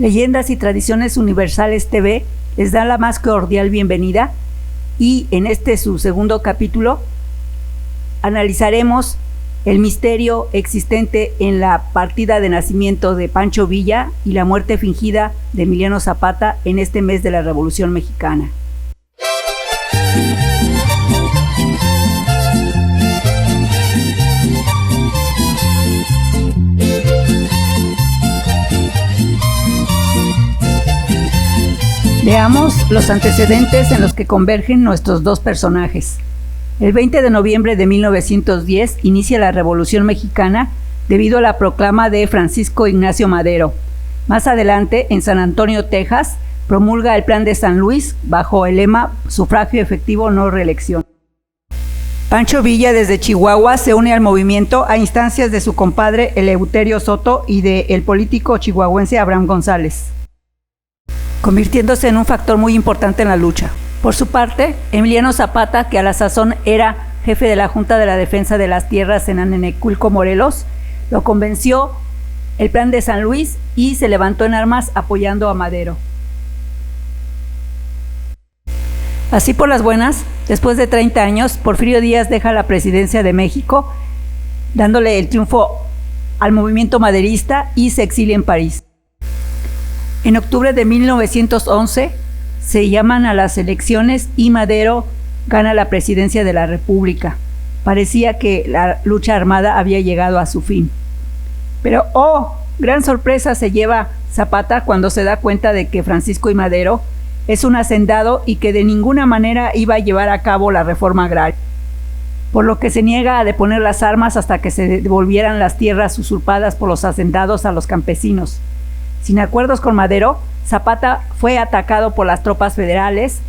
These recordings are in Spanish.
Leyendas y Tradiciones Universales TV les da la más cordial bienvenida y en este su segundo capítulo analizaremos el misterio existente en la partida de nacimiento de Pancho Villa y la muerte fingida de Emiliano Zapata en este mes de la Revolución Mexicana. Veamos los antecedentes en los que convergen nuestros dos personajes. El 20 de noviembre de 1910 inicia la Revolución Mexicana debido a la proclama de Francisco Ignacio Madero. Más adelante, en San Antonio, Texas, promulga el Plan de San Luis bajo el lema sufragio efectivo, no reelección. Pancho Villa desde Chihuahua se une al movimiento a instancias de su compadre Eleuterio Soto y del político chihuahuense Abraham González, convirtiéndose en un factor muy importante en la lucha. Por su parte, Emiliano Zapata, que a la sazón era jefe de la Junta de la Defensa de las Tierras en Aneneculco, Morelos, lo convenció el Plan de San Luis y se levantó en armas apoyando a Madero. Así por las buenas, después de 30 años, Porfirio Díaz deja la presidencia de México, dándole el triunfo al movimiento maderista y se exilia en París. En octubre de 1911 se llaman a las elecciones y Madero gana la presidencia de la República. Parecía que la lucha armada había llegado a su fin. Pero, gran sorpresa se lleva Zapata cuando se da cuenta de que Francisco I. Madero es un hacendado y que de ninguna manera iba a llevar a cabo la reforma agraria, por lo que se niega a deponer las armas hasta que se devolvieran las tierras usurpadas por los hacendados a los campesinos. Sin acuerdos con Madero, Zapata fue atacado por las tropas federales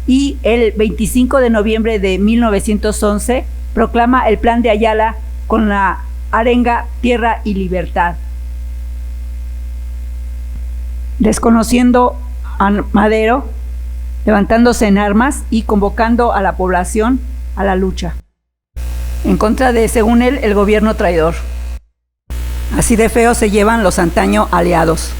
y el 25 de noviembre de 1911 proclama el Plan de Ayala con la arenga Tierra y Libertad, desconociendo a Madero, levantándose en armas y convocando a la población a la lucha en contra de, según él, el gobierno traidor. Así de feo se llevan los antaño aliados.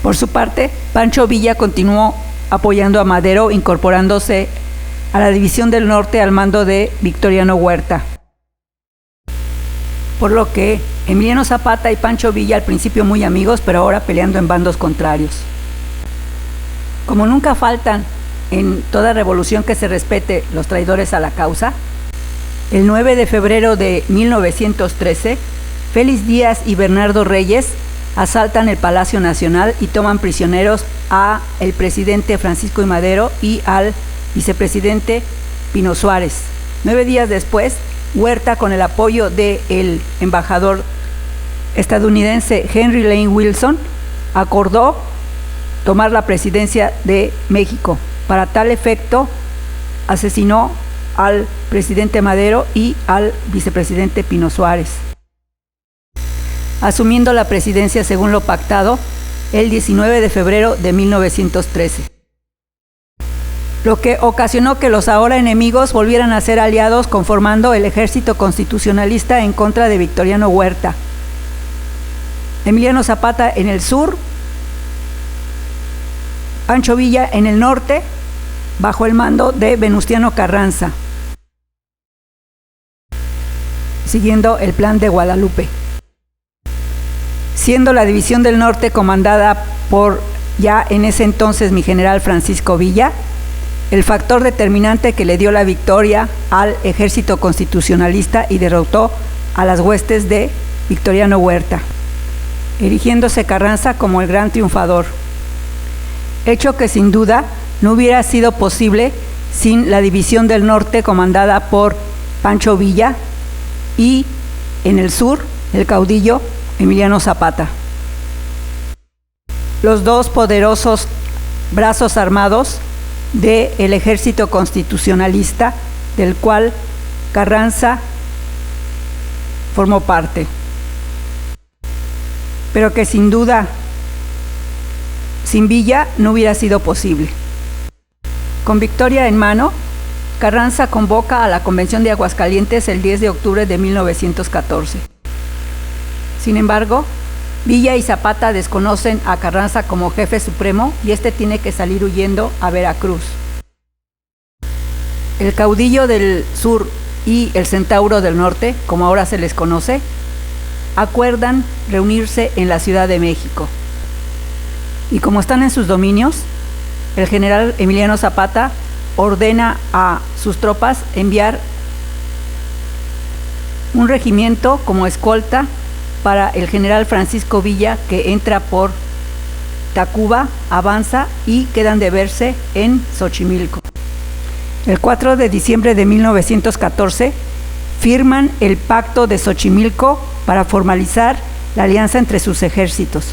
Por su parte, Pancho Villa continuó apoyando a Madero, incorporándose a la División del Norte al mando de Victoriano Huerta. Por lo que Emiliano Zapata y Pancho Villa, al principio muy amigos, pero ahora peleando en bandos contrarios. Como nunca faltan en toda revolución que se respete los traidores a la causa, el 9 de febrero de 1913, Félix Díaz y Bernardo Reyes asaltan el Palacio Nacional y toman prisioneros a el presidente Francisco I. Madero y al vicepresidente Pino Suárez. 9 días después, Huerta, con el apoyo del embajador estadounidense Henry Lane Wilson, acordó tomar la presidencia de México. Para tal efecto, asesinó al presidente Madero y al vicepresidente Pino Suárez, asumiendo la presidencia según lo pactado el 19 de febrero de 1913. Lo que ocasionó que los ahora enemigos volvieran a ser aliados conformando el ejército constitucionalista en contra de Victoriano Huerta. Emiliano Zapata en el sur, Pancho Villa en el norte, bajo el mando de Venustiano Carranza, siguiendo el Plan de Guadalupe, siendo la División del Norte comandada por ya en ese entonces mi general Francisco Villa, el factor determinante que le dio la victoria al ejército constitucionalista y derrotó a las huestes de Victoriano Huerta, erigiéndose Carranza como el gran triunfador, hecho que sin duda no hubiera sido posible sin la División del Norte comandada por Pancho Villa y en el sur el caudillo Emiliano Zapata. Los dos poderosos brazos armados del ejército constitucionalista, del cual Carranza formó parte, pero que sin duda sin Villa no hubiera sido posible. Con victoria en mano, Carranza convoca a la Convención de Aguascalientes el 10 de octubre de 1914. Sin embargo, Villa y Zapata desconocen a Carranza como jefe supremo y este tiene que salir huyendo a Veracruz. El caudillo del sur y el centauro del norte, como ahora se les conoce, acuerdan reunirse en la Ciudad de México. Y como están en sus dominios, el general Emiliano Zapata ordena a sus tropas enviar un regimiento como escolta para el general Francisco Villa, que entra por Tacuba, avanza y quedan de verse en Xochimilco. El 4 de diciembre de 1914 firman el Pacto de Xochimilco para formalizar la alianza entre sus ejércitos.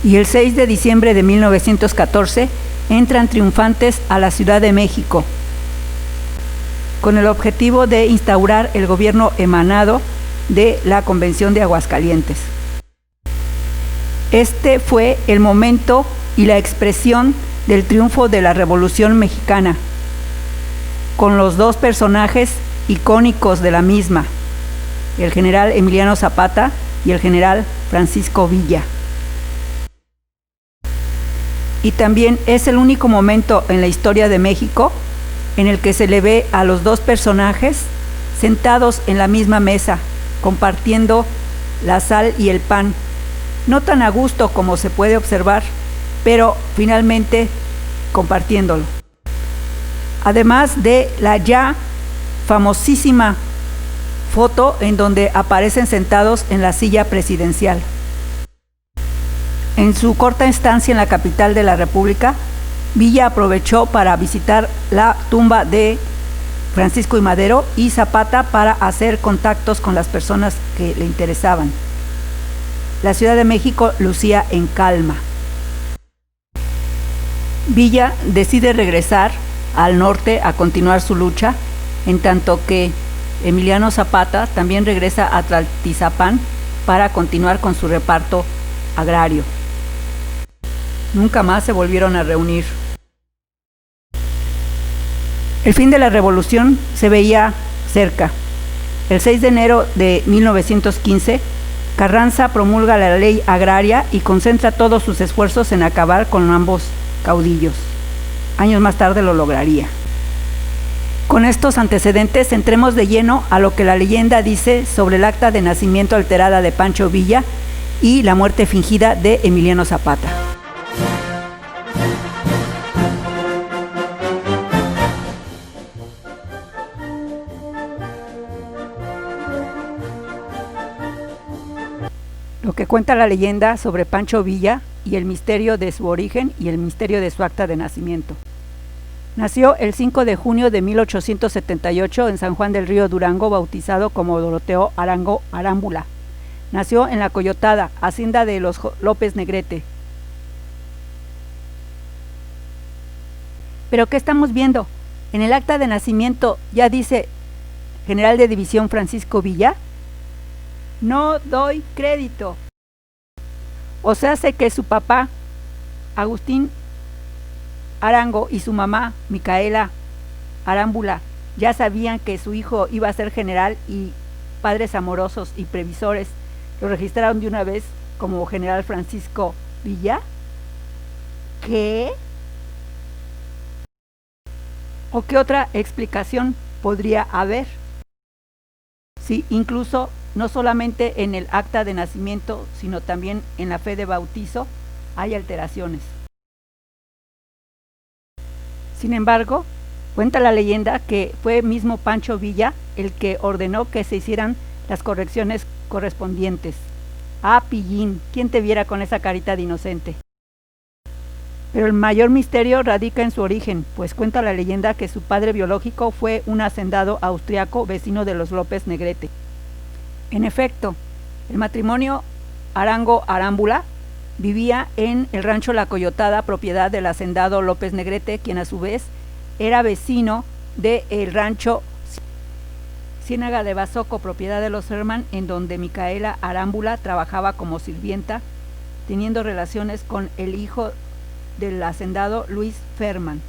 Y el 6 de diciembre de 1914 entran triunfantes a la Ciudad de México, con el objetivo de instaurar el gobierno emanado de la Convención de Aguascalientes. Este fue el momento y la expresión del triunfo de la Revolución Mexicana, con los dos personajes icónicos de la misma, el general Emiliano Zapata y el general Francisco Villa. Y también es el único momento en la historia de México en el que se le ve a los dos personajes sentados en la misma mesa, compartiendo la sal y el pan, no tan a gusto como se puede observar, pero finalmente compartiéndolo. Además de la ya famosísima foto en donde aparecen sentados en la silla presidencial. En su corta estancia en la capital de la República, Villa aprovechó para visitar la tumba de Francisco I. Madero y Zapata para hacer contactos con las personas que le interesaban. La Ciudad de México lucía en calma. Villa decide regresar al norte a continuar su lucha, en tanto que Emiliano Zapata también regresa a Tlaltizapán para continuar con su reparto agrario. Nunca más se volvieron a reunir. El fin de la revolución se veía cerca. El 6 de enero de 1915, Carranza promulga la ley agraria y concentra todos sus esfuerzos en acabar con ambos caudillos. Años más tarde lo lograría. Con estos antecedentes, entremos de lleno a lo que la leyenda dice sobre el acta de nacimiento alterada de Pancho Villa y la muerte fingida de Emiliano Zapata. Lo que cuenta la leyenda sobre Pancho Villa y el misterio de su origen y el misterio de su acta de nacimiento. Nació el 5 de junio de 1878 en San Juan del Río, Durango, bautizado como Doroteo Arango Arámbula. Nació en La Coyotada, hacienda de los López Negrete. ¿Pero qué estamos viendo? En el acta de nacimiento ya dice General de División Francisco Villa. No doy crédito. O sea, sé que su papá, Agustín Arango, y su mamá, Micaela Arámbula, ya sabían que su hijo iba a ser general y padres amorosos y previsores lo registraron de una vez como General Francisco Villa. ¿Qué? ¿O qué otra explicación podría haber? Sí, incluso no solamente en el acta de nacimiento, sino también en la fe de bautizo hay alteraciones. Sin embargo, cuenta la leyenda que fue mismo Pancho Villa el que ordenó que se hicieran las correcciones correspondientes. Ah, pillín, ¿quién te viera con esa carita de inocente? Pero el mayor misterio radica en su origen, pues cuenta la leyenda que su padre biológico fue un hacendado austriaco vecino de los López Negrete. En efecto, el matrimonio Arango Arámbula vivía en el rancho La Coyotada, propiedad del hacendado López Negrete, quien a su vez era vecino del rancho Ciénaga de Bazoco, propiedad de los Herman, en donde Micaela Arámbula trabajaba como sirvienta, teniendo relaciones con el hijo del hacendado Luis Ferman,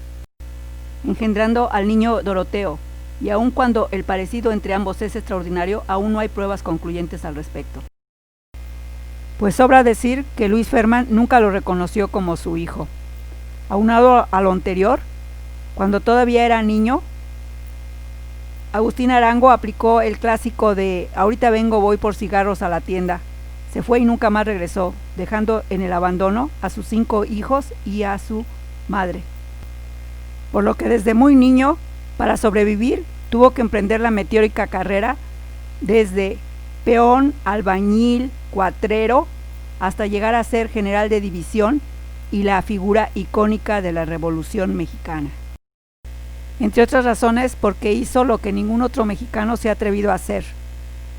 engendrando al niño Doroteo. Y aun cuando el parecido entre ambos es extraordinario, aún no hay pruebas concluyentes al respecto. Pues sobra decir que Luis Ferman nunca lo reconoció como su hijo. Aunado a lo anterior, cuando todavía era niño, Agustín Arango aplicó el clásico de ahorita vengo, voy por cigarros a la tienda. Se fue y nunca más regresó, dejando en el abandono a sus 5 hijos y a su madre. Por lo que desde muy niño, para sobrevivir, tuvo que emprender la meteórica carrera desde peón, albañil, cuatrero, hasta llegar a ser general de división y la figura icónica de la Revolución Mexicana. Entre otras razones, porque hizo lo que ningún otro mexicano se ha atrevido a hacer: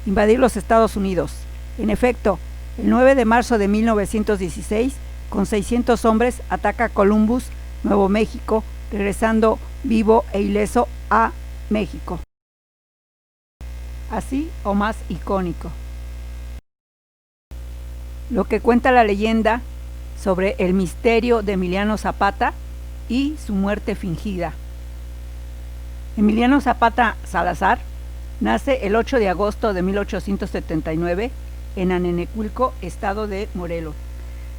invadir los Estados Unidos. En efecto, el 9 de marzo de 1916, con 600 hombres, ataca Columbus, Nuevo México, regresando vivo e ileso a México. Así o más icónico. Lo que cuenta la leyenda sobre el misterio de Emiliano Zapata y su muerte fingida. Emiliano Zapata Salazar nace el 8 de agosto de 1879 en Anenecuilco, estado de Morelos,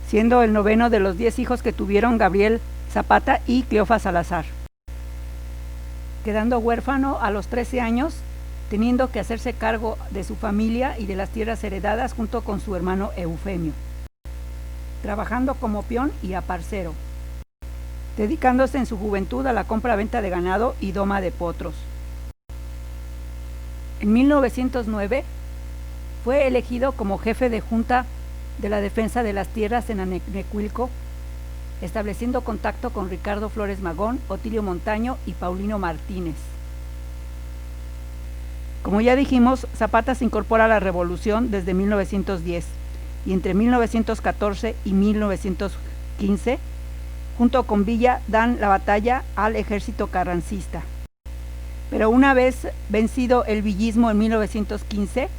siendo el noveno de los 10 hijos que tuvieron Gabriel Zapata y Cleofa Salazar, quedando huérfano a los 13 años, teniendo que hacerse cargo de su familia y de las tierras heredadas junto con su hermano Eufemio, trabajando como peón y aparcero, dedicándose en su juventud a la compra-venta de ganado y doma de potros. En 1909 fue elegido como jefe de Junta de la Defensa de las Tierras en Anenecuilco, estableciendo contacto con Ricardo Flores Magón, Otilio Montaño y Paulino Martínez. Como ya dijimos, Zapata se incorpora a la revolución desde 1910 y entre 1914 y 1915, junto con Villa, dan la batalla al ejército carrancista. Pero una vez vencido el villismo en 1915,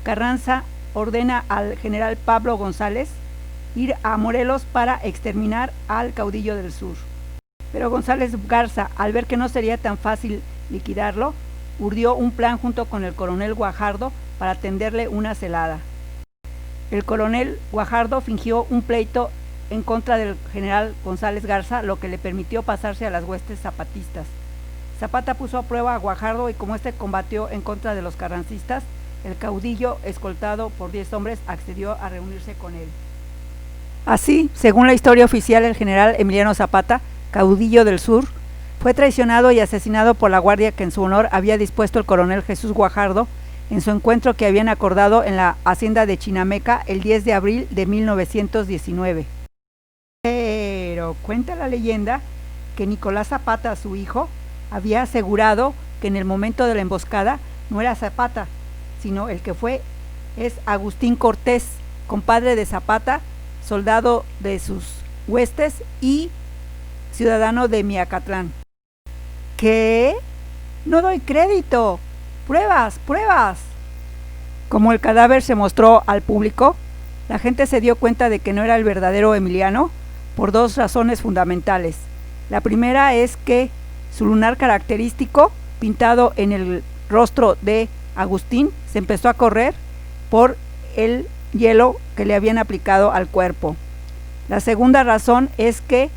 Carranza ordena al general Pablo González ir a Morelos para exterminar al caudillo del sur. Pero González Garza, al ver que no sería tan fácil liquidarlo, urdió un plan junto con el coronel Guajardo para tenderle una celada. El coronel Guajardo fingió un pleito en contra del general González Garza, lo que le permitió pasarse a las huestes zapatistas. Zapata puso a prueba a Guajardo y como este combatió en contra de los carrancistas, el caudillo, escoltado por 10 hombres, accedió a reunirse con él. Así, según la historia oficial, el general Emiliano Zapata, caudillo del sur, fue traicionado y asesinado por la guardia que en su honor había dispuesto el coronel Jesús Guajardo en su encuentro que habían acordado en la hacienda de Chinameca el 10 de abril de 1919. Pero cuenta la leyenda que Nicolás Zapata, su hijo, había asegurado que en el momento de la emboscada no era Zapata, sino el que fue es Agustín Cortés, compadre de Zapata, soldado de sus huestes y ciudadano de Miacatlán. ¿Qué? No doy crédito. Pruebas, pruebas. Como el cadáver se mostró al público, la gente se dio cuenta de que no era el verdadero Emiliano por 2 razones fundamentales. La primera es que su lunar característico, pintado en el rostro de Agustín, se empezó a correr por el hielo que le habían aplicado al cuerpo. La segunda razón es que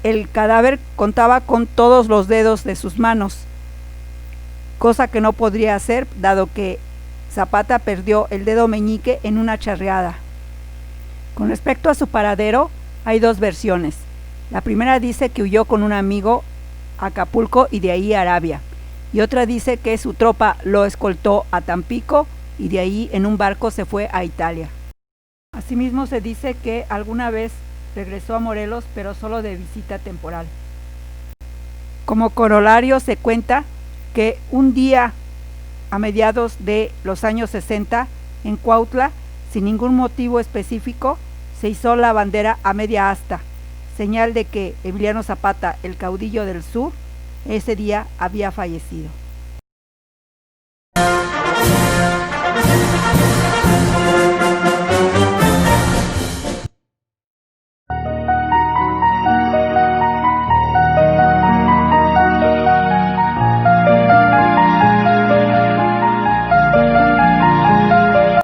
el cadáver contaba con todos los dedos de sus manos, cosa que no podría hacer dado que Zapata perdió el dedo meñique en una charreada. Con respecto a su paradero, hay 2 versiones. La primera dice que huyó con un amigo a Acapulco y de ahí a Arabia, y otra dice que su tropa lo escoltó a Tampico y de ahí en un barco se fue a Italia. Asimismo se dice que alguna vez regresó a Morelos, pero solo de visita temporal. Como corolario se cuenta que un día a mediados de los años 60 en Cuautla, sin ningún motivo específico, se izó la bandera a media asta, señal de que Emiliano Zapata, el caudillo del sur, ese día había fallecido.